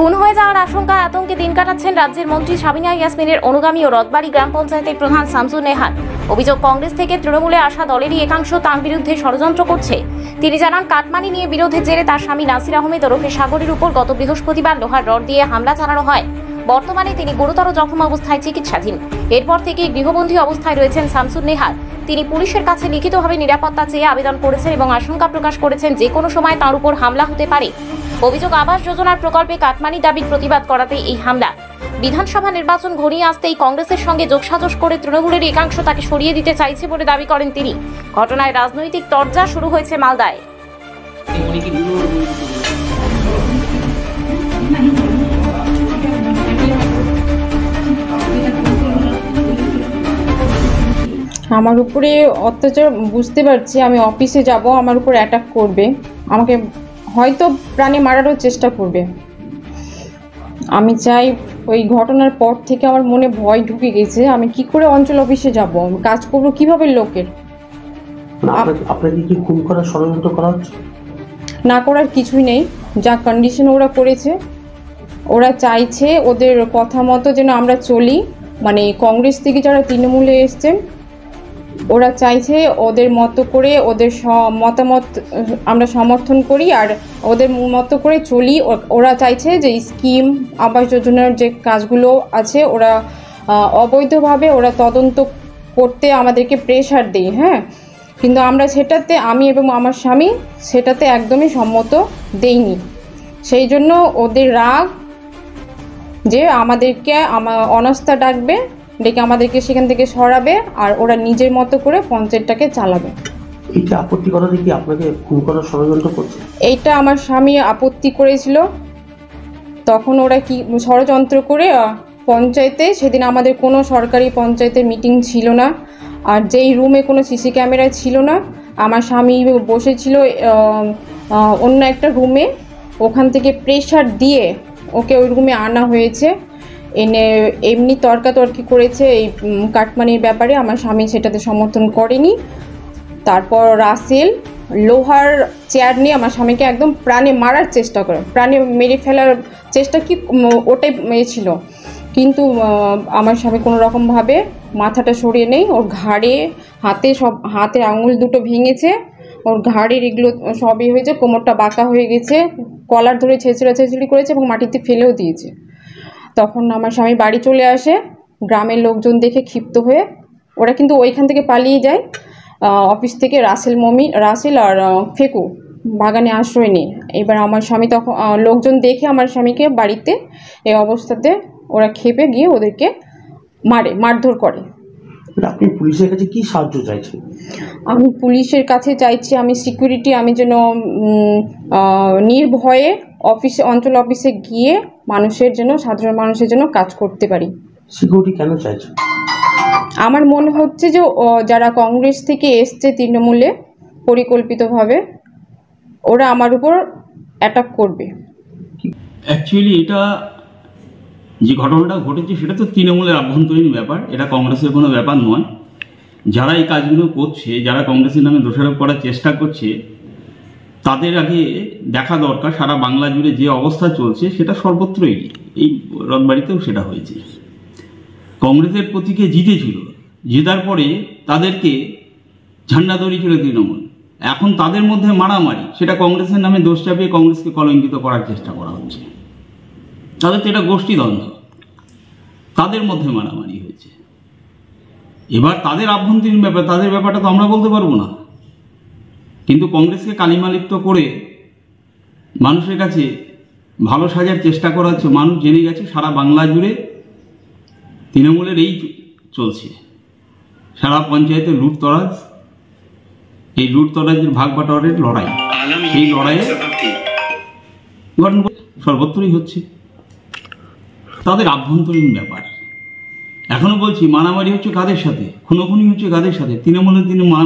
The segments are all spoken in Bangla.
খুন হয়ে যাওয়ার আশঙ্কায় আতঙ্কে দিন কাটাচ্ছেন রাজ্যের মন্ত্রী সাবিনা ইয়াসমিনের অনুগামী ও রথবাড়ি গ্রাম পঞ্চায়েতের প্রধান শামসুন নেহার। অভিযোগ, কংগ্রেস থেকে তৃণমূলে আসা দলেরই একাংশ তাঁর বিরুদ্ধে ষড়যন্ত্র করছে। তিনি জানান, কাটমানি নিয়ে বিরোধের জেরে তার স্বামী নাসির আহমেদ ওরফে সাগরের উপর গত বৃহস্পতিবার লোহার রড দিয়ে হামলা চালানো হয়। বর্তমানে তিনি গুরুতর জখম অবস্থায় চিকিৎসাধীন। এরপর থেকে গৃহবন্দী অবস্থায় রয়েছেন শামসুন নেহার। তিনি পুলিশের কাছে লিখিতভাবে নিরাপত্তা চেয়ে আবেদন করেছেন এবং আশঙ্কা প্রকাশ করেছেন যে কোনো সময় তাঁর উপর হামলা হতে পারে। অভিযোগ, আবাস যোজনার প্রকল্পে কাটমানি দাবির প্রতিবাদ করাতে এই হামলা। বিধানসভা নির্বাচন ঘনিয়ে আসতেই কংগ্রেসের সঙ্গে যোগসাজশ করে তৃণমূলের একাংশ তাকে সরিয়ে দিতে চাইছে বলে দাবি করেন তিনি। ঘটনায় রাজনৈতিক তরজা শুরু হয়েছে মালদায়। আমার উপরে অত্যাচার বুঝতে পারছি। আমি অফিসে যাব, আমার উপর অ্যাটাক করবে, আমাকে হয়তো প্রাণে মারারও চেষ্টা করবে। আমি চাই, ওই ঘটনার পর থেকে আমার মনে ভয় ঢুকে গেছে। আমি কি করে অঞ্চল অফিসে যাব, কাজ করবো কিভাবে লোকের? আপনাকে কি খুন করার ষড়যন্ত্র করা হচ্ছে? না করার কিছুই নেই, যা কন্ডিশন ওরা করেছে, ওরা চাইছে ওদের কথা মতো যেন আমরা চলি। মানে কংগ্রেস থেকে যারা তৃণমূলে এসছেন, ওরা চাইছে ওদের মতো করে, ওদের মতামত আমরা সমর্থন করি আর ওদের মতো করে চলি। ওরা চাইছে যে স্কিম, আবাস যোজনার যে কাজগুলো আছে, ওরা অবৈধভাবে ওরা তদন্ত করতে আমাদেরকে প্রেশার দেয়। হ্যাঁ, কিন্তু আমরা সেটাতে, আমি এবং আমার স্বামী সেটাতে একদমই সম্মত দেইনি। সেই জন্য ওদের রাগ যে আমাদেরকে অনাস্থা ডাকবে, ডেকে আমাদেরকে সেখান থেকে সরাবে আর ওরা নিজের মতো করে পঞ্চায়েতটাকে চালাবে। এইটা আপত্তি করা দেখি আপনাকে খুন করার ষড়যন্ত্র করছে। এইটা আমার স্বামী আপত্তি করেছিল, তখন ওরা কি ষড়যন্ত্র করে পঞ্চায়েতে, সেদিন আমাদের কোনো সরকারি পঞ্চায়েতের মিটিং ছিল না, আর যেই রুমে কোনো সিসি ক্যামেরা ছিল না, আমার স্বামী বসেছিল অন্য একটা রুমে। ওখান থেকে প্রেশার দিয়ে ওকে ওই রুমে আনা হয়েছে, এনে এমনি তর্কাতর্কি করেছে এই কাটমানির ব্যাপারে। আমার স্বামী সেটাতে সমর্থন করেনি। তারপর রাসেল লোহার চেয়ার নিয়ে আমার স্বামীকে একদম প্রাণে মারার চেষ্টা করে, প্রাণে মেরে ফেলার চেষ্টা, কি ওটাই ছিল। কিন্তু আমার স্বামী কোনো রকমভাবে মাথাটা সরিয়ে নেই, ওর ঘাড়ে, হাতে, সব হাতের আঙুল দুটো ভেঙেছে, ওর ঘাড়ের এগুলো সবই হয়েছে, কোমরটা বাঁকা হয়ে গেছে, কলার ধরে ছেঁচড়াছেঁচড়ি করেছে এবং মাটিতে ফেলেও দিয়েছে। তখন আমার স্বামী বাড়ি চলে আসে, গ্রামের লোকজন দেখে ক্ষিপ্ত হয়ে ওরা কিন্তু ওইখান থেকে পালিয়ে যায় অফিস থেকে। রাসেল আর ফেকু বাগানে আশ্রয় নেই। এবার আমার স্বামী তখন, লোকজন দেখে আমার স্বামীকে বাড়িতে এই অবস্থাতে, ওরা খেপে গিয়ে ওদেরকে মারধর করে। আপনি পুলিশের কাছে কি সাহায্য চাইছেন? আমি পুলিশের কাছে চাইছি, আমি সিকিউরিটি, আমি যেন নির্ভয়ে অঞ্চল অফিসে গিয়ে মানুষের জন্য, সাধারণ মানুষের জন্য কাজ করতে পারি। সিকিউরিটি কেন চাইছেন? আমার মনে হচ্ছে যে যারা কংগ্রেস থেকে এসছে তৃণমূলে পরিকল্পিতভাবে, ওরা আমার উপর অ্যাটাক করবে। অ্যাকচুয়ালি এটা যে ঘটনাটা ঘটেছে সেটা তো তৃণমূলের আভ্যন্তরীণ ব্যাপার, এটা কংগ্রেসের কোনো ব্যাপার নয়। যারা এই কাজগুলো করছে, যারা কংগ্রেসের নামে দোষারোপ করার চেষ্টা করছে, তাদের আগে দেখা দরকার সারা বাংলা জুড়ে যে অবস্থা চলছে সেটা সর্বত্রই, এই রথবাড়িতেও সেটা হয়েছে। কংগ্রেসের প্রতীকে জিতেছিল, জেতার পরে তাদেরকে ঝান্ডা ধরিয়েছিল তৃণমূল। এখন তাদের মধ্যে মারামারি, সেটা কংগ্রেসের নামে দোষ চাপিয়ে কংগ্রেসকে কলঙ্কিত করার চেষ্টা করা হচ্ছে। তাদের তো এটা গোষ্ঠীদ্বন্দ্ব, তাদের মধ্যে মারামারি হয়েছে। এবার তাদের আভ্যন্তরীণ ব্যাপার, তাদের ব্যাপারটা তো আমরা বলতে পারবো না। কিন্তু কংগ্রেসকে কালিমালিপ্ত করে মানুষের কাছে ভালো সাজার চেষ্টা করা হচ্ছে। মানুষ জেনে গেছে সারা বাংলা জুড়ে তৃণমূলের এই চলছে, সারা পঞ্চায়েতে লুটতরাজ, এই লুটতরাজের ভাগ বাটোয়ারের লড়াই, সেই লড়াইয়ে সর্বত্রই হচ্ছে। তাদের আভ্যন্তরীণ ব্যাপার। এখনো বলছি, মারামারি হচ্ছে কাদের সাথে, খুনোখুনি হচ্ছে কাদের সাথে? তৃণমূলে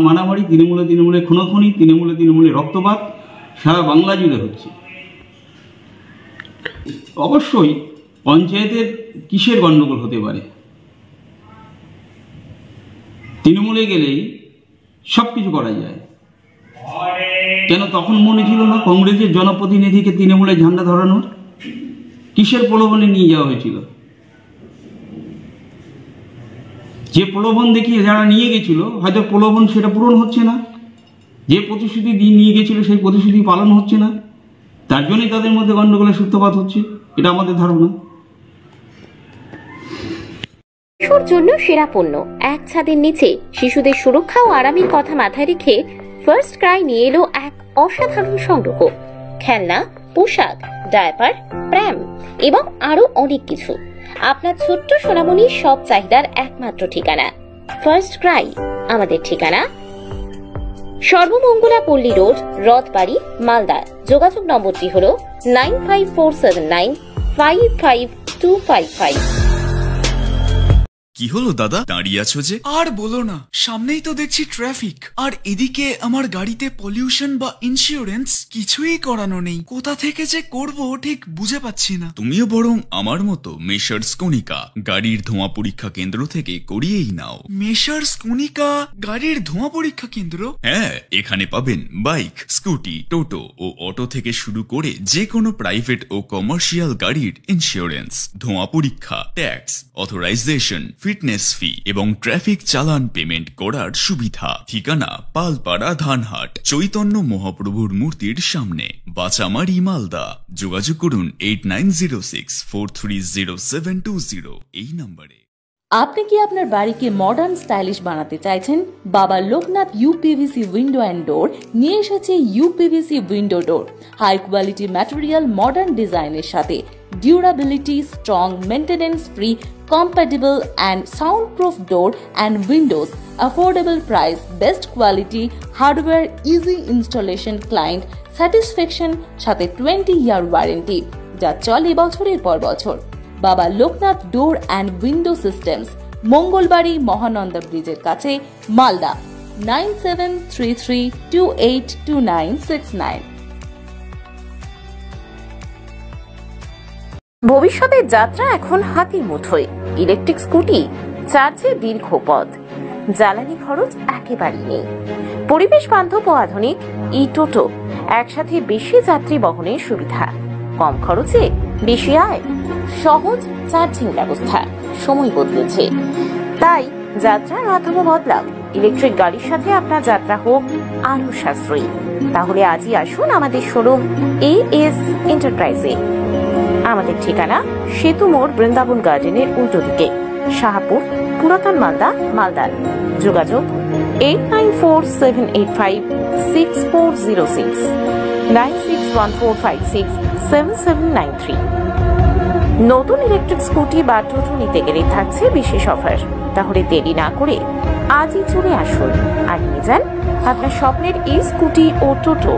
মারামারি, তৃণমূলে খুনোখুনি, তৃণমূলে রক্তপাত সারা বাংলা জুড়ে হচ্ছে। অবশ্যই পঞ্চায়েতের কিসের গণ্ডগোল হতে পারে? তৃণমূলে গেলেই সব কিছু করা যায়। কেন তখন মনে ছিল না কংগ্রেসের জনপ্রতিনিধিকে তৃণমূলে ঝান্ডা ধরানোর? কি কিসের প্রলোভনে নিয়ে যাওয়া হয়েছিল? যে প্রলোভন দেখিয়ে যারা নিয়ে গেছিল, হয়তো প্রলোভন সেটা পূরণ হচ্ছে না, যে প্রতিশ্রুতি দিয়ে নিয়ে গেছিল সেই প্রতিশ্রুতি পালন হচ্ছে না, তার জন্যই তাদের মধ্যে গণ্ডগোলের সূত্রপাত হচ্ছে, এটা আমাদের ধারণা। শিশুর জন্য সেরা পণ্য এক ছাদের নিচে শিশুদের সুরক্ষা ও আরামের কথা মাথায় রেখে ফার্স্ট ক্রাই নিয়ে এলো এক অসাধারণ সংগ্রহ। খেলনা, পোশাক, ডায়াপার, প্র্যাম এবং আরো অনেক কিছু। আপনার ছোট্ট সোনামণির সব চাহিদার একমাত্র ঠিকানা ফার্স্ট ক্রাই। আমাদের ঠিকানা সর্বমঙ্গলা পল্লী রোড, রথবাড়ি, মালদা। যোগাযোগ নম্বরটি হল 9547955255। কি হলো দাদা, দাঁড়িয়ে আছো যে? আর বলো না, সামনেই তো দেখছি ট্রাফিক, আর এদিকে আমার গাড়িতে পলিউশন বা ইন্স্যুরেন্স কিছুই করানো নেই। কোথা থেকে যে করব ঠিক বুঝে পাচ্ছি না। তুমিও বরং আমার মতো মেসার্স কনিকা গাড়ির ধোঁয়া পরীক্ষা কেন্দ্র থেকে করিয়েই নাও। মেসার্স কনিকা গাড়ির ধোঁয়া পরীক্ষা কেন্দ্র? হ্যাঁ, এখানে পাবেন বাইক, স্কুটি, টোটো ও অটো থেকে শুরু করে যে কোনো প্রাইভেট ও কমার্শিয়াল গাড়ির ইন্স্যুরেন্স, ধোঁয়া পরীক্ষা, ট্যাক্স, অথরাইজেশন, ফিটনেস ফি এবং ট্রাফিক চালান পেমেন্ট করার সুবিধা। ঠিকানা পালপাড়া, ধানহাট, চৈতন্য মহাপ্রভুর মূর্তির সামনে, বাচামারি, মালদা। যোগাযোগ করুন 8906430720 এই নম্বরে। আপনি কি আপনার বাড়িকে মডার্ন স্টাইলিশ বানাতে চাইছেন? বাবা Loknath uPVC window and door নিয়ে এসেছে ইউপিভিসি উইন্ডো ডোর। হাই কোয়ালিটি ম্যাটেরিয়াল, মডার্ন ডিজাইনের সাথে durability, strong, maintenance free, compatible and soundproof door and windows, affordable price, best quality, hardware, easy installation, client satisfaction, সাথে 20-year ওয়ারেন্টি যা চলে বছরের পর বছর। বাবা Loknath door and window systems, Mangalbari, Mahananda ব্রিজের কাছে, মালদা। 9733282969। ভবিষ্যতের যাত্রা এখন হাতির মুঠোয়। ইলেকট্রিক স্কুটি, চার্জে দীর্ঘ পথ, জ্বালানি খরচ একেবারেই নেই। পরিবেশ বান্ধব ও আধুনিক ই টোটো, একসাথে বেশি যাত্রী বহনের সুবিধা, কম খরচে বেশি আয়, সহজ চার্জিং ব্যবস্থা। সময় বদলেছে, তাই যাত্রার মাধ্যমে বদলাক। ইলেকট্রিক গাড়ির সাথে আপনার যাত্রা হোক আরো সাশ্রয়ী। তাহলে আজই আসুন আমাদের শোরুম AS এন্টারপ্রাইজে। আমাদের ঠিকানা সেতু মোড়, বৃন্দাবন গার্ডেনের উল্টো দিকে, শাহপুর, পুরাতন মালদা, মালদা। যোগাযোগ 8947856406, 9614567793। নতুন ইলেকট্রিক স্কুটি বা টোটো নিতে গেলে থাকছে বিশেষ অফার। তাহলে দেরি না করে আজই চলে আসুন আর নিয়ে যান আপনার স্বপ্নের এই স্কুটি ও টোটো।